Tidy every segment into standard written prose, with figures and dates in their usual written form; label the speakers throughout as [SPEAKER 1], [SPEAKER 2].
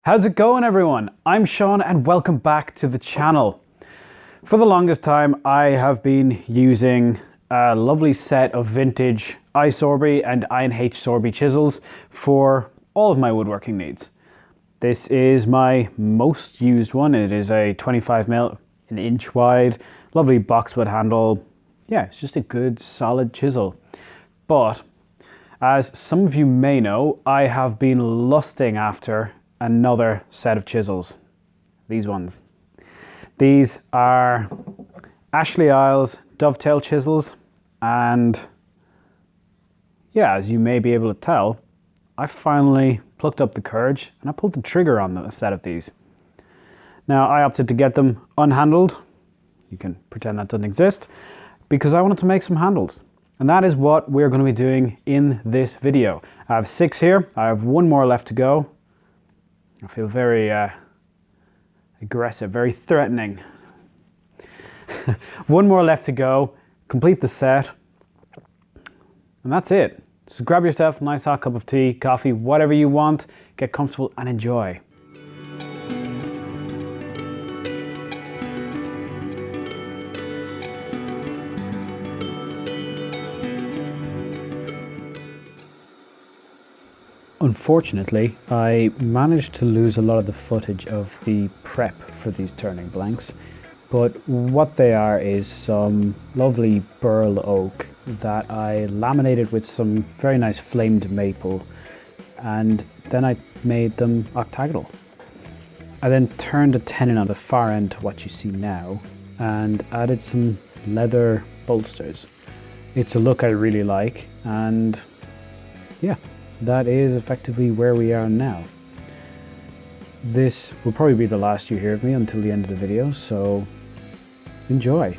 [SPEAKER 1] How's it going, everyone? I'm Sean and welcome back to the channel. For the longest time I have been using a lovely set of vintage iSorby and I&H Sorby chisels for all of my woodworking needs. This is my most used one. It is a 25mm, an inch wide, lovely boxwood handle. Yeah, it's just a good solid chisel. But as some of you may know, I have been lusting after another set of chisels. These ones. These are Ashley Iles Dovertail chisels, and yeah, as you may be able to tell, I finally plucked up the courage and I pulled the trigger on a set of these. Now I opted to get them unhandled. You can pretend that doesn't exist, because I wanted to make some handles. And that is what we're going to be doing in this video. I have 6 here. I have 1 more left to go. I feel very aggressive, very threatening. 1 more left to go, complete the set, and that's it. So grab yourself a nice hot cup of tea, coffee, whatever you want, get comfortable and enjoy. Unfortunately, I managed to lose a lot of the footage of the prep for these turning blanks, but what they are is some lovely Burl oak that I laminated with some very nice flamed maple, and then I made them octagonal. I then turned a tenon on the far end to what you see now and added some leather bolsters. It's a look I really like, and yeah, that is effectively where we are now. This will probably be the last you hear of me until the end of the video, so enjoy.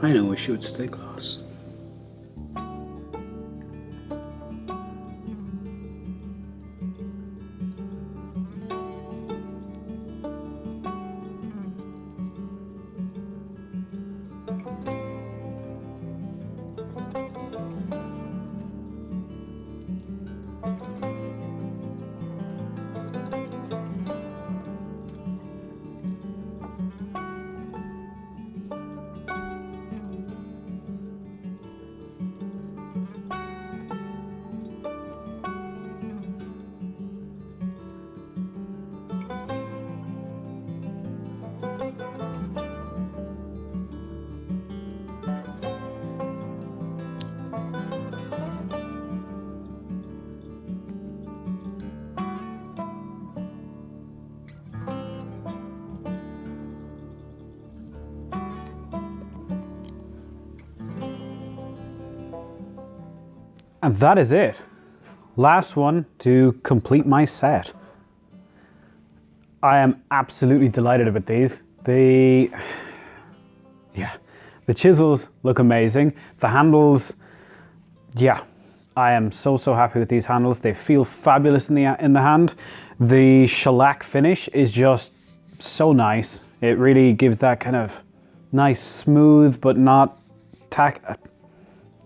[SPEAKER 2] kinda wish it would stay gloss.
[SPEAKER 1] And that is it. Last one to complete my set. I am absolutely delighted with these. The chisels look amazing. The handles, yeah, I am so happy with these handles. They feel fabulous in the hand. The shellac finish is just so nice. It really gives that kind of nice, smooth, but not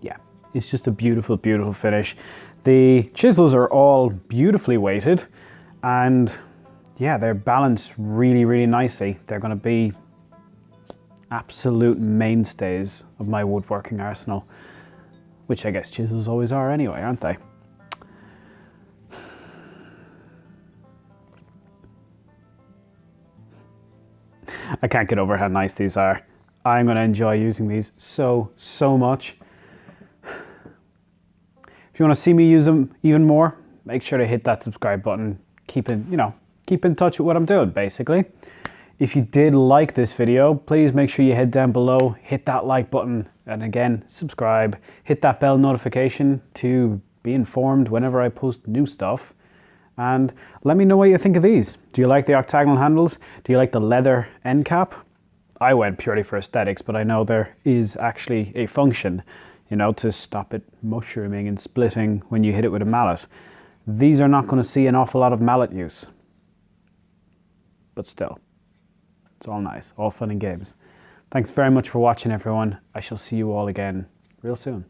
[SPEAKER 1] yeah, it's just a beautiful, beautiful finish. The chisels are all beautifully weighted, and yeah, they're balanced really, really nicely. They're going to be absolute mainstays of my woodworking arsenal, which I guess chisels always are anyway, aren't they? I can't get over how nice these are. I'm going to enjoy using these so much. If you want to see me use them even more, make sure to hit that subscribe button. Keep in touch with what I'm doing, basically. If you did like this video, please make sure you head down below, hit that like button, and again, subscribe. Hit that bell notification to be informed whenever I post new stuff. And let me know what you think of these. Do you like the octagonal handles? Do you like the leather end cap? I went purely for aesthetics, but I know there is actually a function, to stop it mushrooming and splitting when you hit it with a mallet. These are not going to see an awful lot of mallet use. But still, it's all nice, all fun and games. Thanks very much for watching, everyone. I shall see you all again real soon.